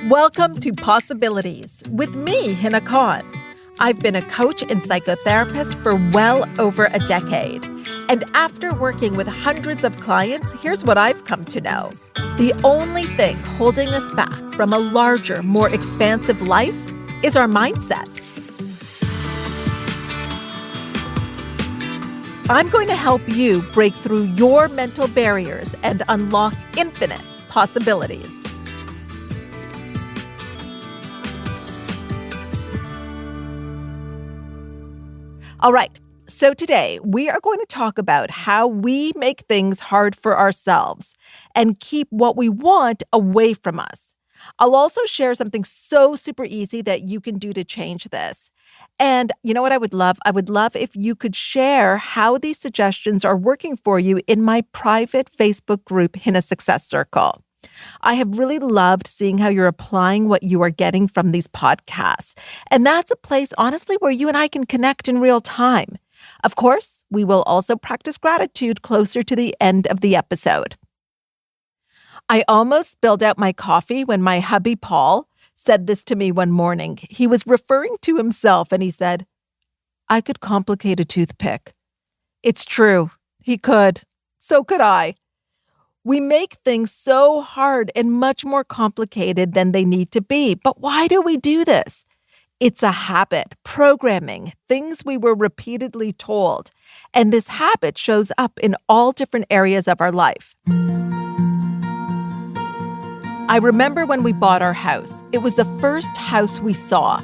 Welcome to Possibilities with me, Hina Khan. I've been a coach and psychotherapist for well over a decade. And after working with hundreds of clients, here's what I've come to know. The only thing holding us back from a larger, more expansive life is our mindset. I'm going to help you break through your mental barriers and unlock infinite possibilities. All right, so today we are going to talk about how we make things hard for ourselves and keep what we want away from us. I'll also share something so super easy that you can do to change this. And you know what I would love? I would love if you could share how these suggestions are working for you in my private Facebook group, Hina Success Circle. I have really loved seeing how you're applying what you are getting from these podcasts. And that's a place, honestly, where you and I can connect in real time. Of course, we will also practice gratitude closer to the end of the episode. I almost spilled out my coffee when my hubby, Paul, said this to me one morning. He was referring to himself and he said, "I could complicate a toothpick." It's true. He could. So could I. We make things so hard and much more complicated than they need to be. But why do we do this? It's a habit, programming, things we were repeatedly told. And this habit shows up in all different areas of our life. I remember when we bought our house. It was the first house we saw.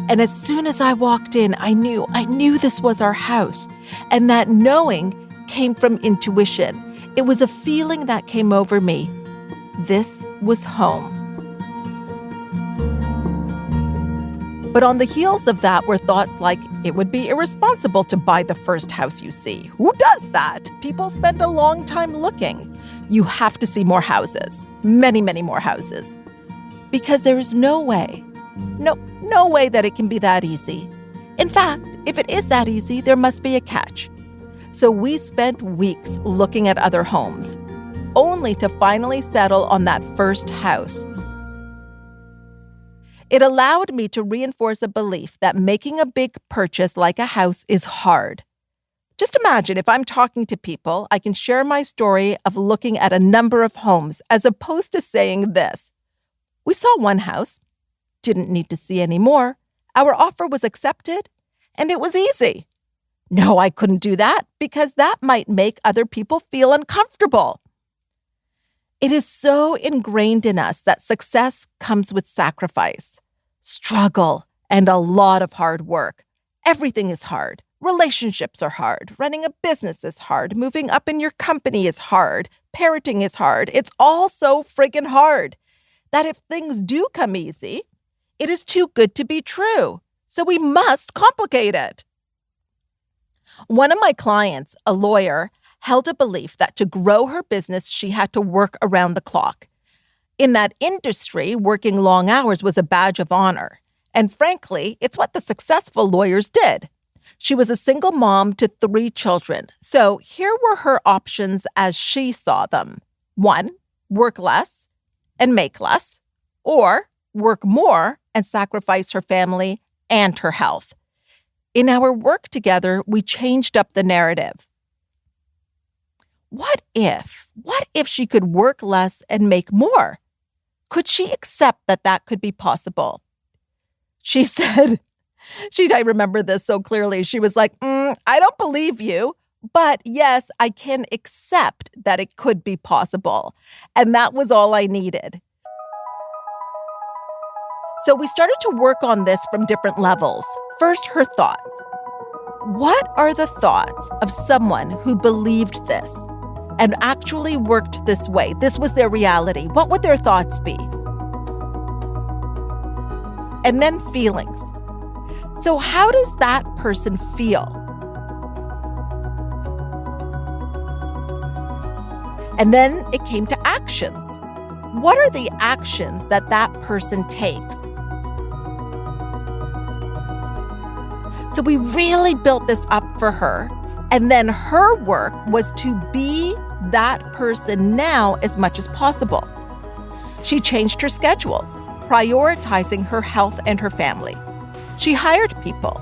And as soon as I walked in, I knew this was our house. And that knowing came from intuition. It was a feeling that came over me. This was home. But on the heels of that were thoughts like, it would be irresponsible to buy the first house you see. Who does that? People spend a long time looking. You have to see more houses. Many, many more houses. Because there is no way that it can be that easy. In fact, if it is that easy, there must be a catch. So we spent weeks looking at other homes, only to finally settle on that first house. It allowed me to reinforce a belief that making a big purchase like a house is hard. Just imagine if I'm talking to people, I can share my story of looking at a number of homes as opposed to saying this. We saw one house, didn't need to see any more. Our offer was accepted, and it was easy. No, I couldn't do that because that might make other people feel uncomfortable. It is so ingrained in us that success comes with sacrifice, struggle, and a lot of hard work. Everything is hard. Relationships are hard. Running a business is hard. Moving up in your company is hard. Parenting is hard. It's all so friggin' hard that if things do come easy, it is too good to be true. So we must complicate it. One of my clients, a lawyer, held a belief that to grow her business, she had to work around the clock. In that industry, working long hours was a badge of honor. And frankly, it's what the successful lawyers did. She was a single mom to 3 children. So here were her options as she saw them. 1, work less and make less, or work more and sacrifice her family and her health. In our work together, we changed up the narrative. What if she could work less and make more? Could she accept that could be possible? She said, I remember this so clearly. She was like, I don't believe you, but yes, I can accept that it could be possible. And that was all I needed. So we started to work on this from different levels. First, her thoughts. What are the thoughts of someone who believed this and actually worked this way? This was their reality. What would their thoughts be? And then feelings. So how does that person feel? And then it came to actions. What are the actions that person takes? So we really built this up for her. And then her work was to be that person now as much as possible. She changed her schedule, prioritizing her health and her family. She hired people.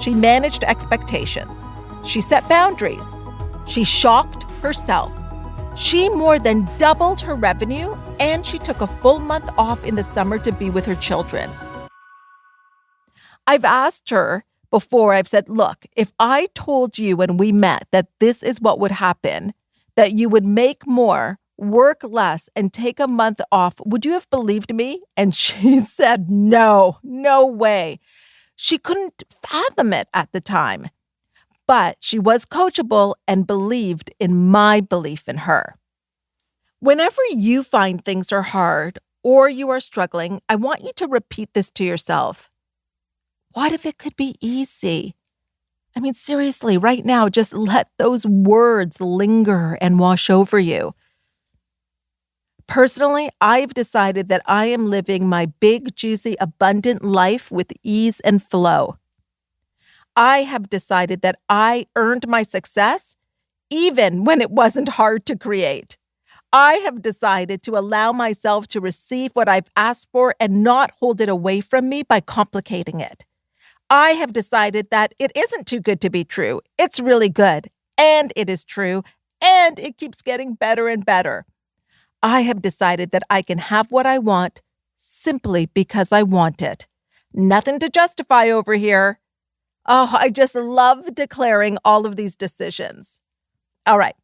She managed expectations. She set boundaries. She shocked herself. She more than doubled her revenue, and she took a full month off in the summer to be with her children. I've asked her before, I've said, look, if I told you when we met that this is what would happen, that you would make more, work less, and take a month off, would you have believed me? And she said, no way. She couldn't fathom it at the time. But she was coachable and believed in my belief in her. Whenever you find things are hard or you are struggling, I want you to repeat this to yourself. What if it could be easy? I mean, seriously, right now, just let those words linger and wash over you. Personally, I've decided that I am living my big, juicy, abundant life with ease and flow. I have decided that I earned my success even when it wasn't hard to create. I have decided to allow myself to receive what I've asked for and not hold it away from me by complicating it. I have decided that it isn't too good to be true. It's really good, and it is true, and it keeps getting better and better. I have decided that I can have what I want simply because I want it. Nothing to justify over here. Oh, I just love declaring all of these decisions. All right.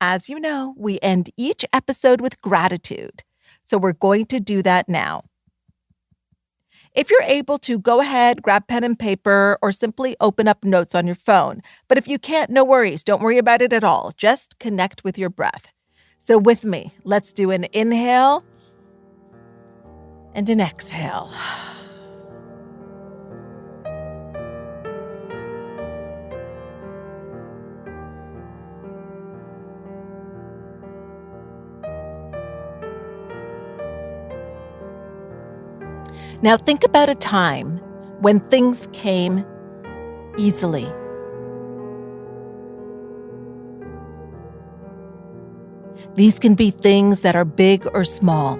As you know, we end each episode with gratitude. So we're going to do that now. If you're able to, go ahead, grab pen and paper, or simply open up notes on your phone. But if you can't, no worries. Don't worry about it at all. Just connect with your breath. So with me, let's do an inhale and an exhale. Now think about a time when things came easily. These can be things that are big or small.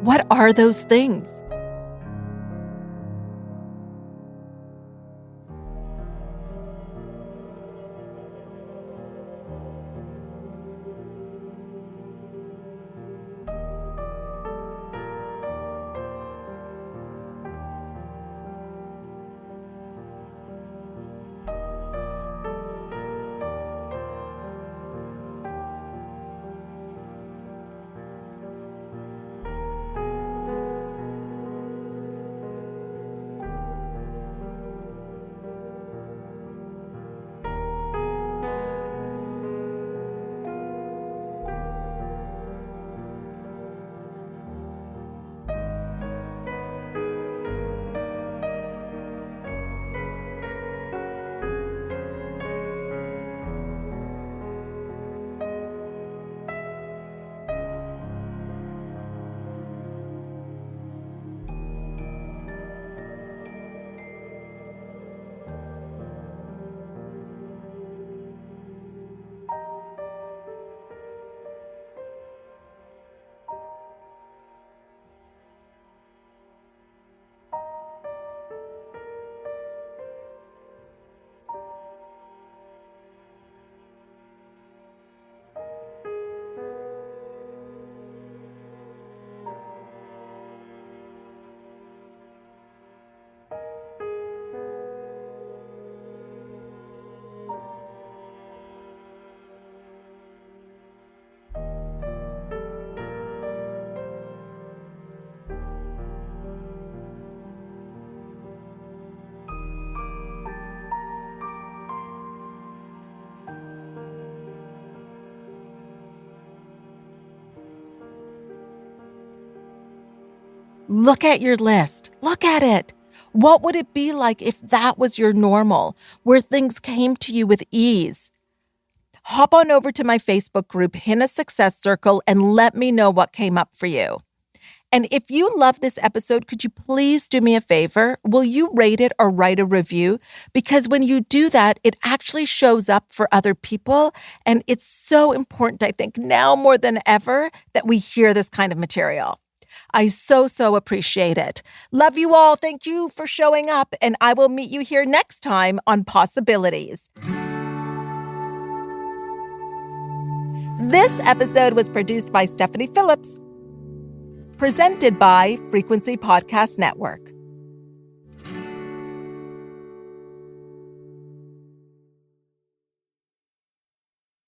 What are those things? Look at your list. Look at it. What would it be like if that was your normal, where things came to you with ease? hop on over to my Facebook group, Hina Success Circle, and let me know what came up for you. And if you love this episode, could you please do me a favor? Will you rate it or write a review? Because when you do that, it actually shows up for other people. And it's so important, I think, now more than ever, that we hear this kind of material. I so appreciate it. Love you all. Thank you for showing up. And I will meet you here next time on Possibilities. This episode was produced by Stephanie Phillips. Presented by Frequency Podcast Network.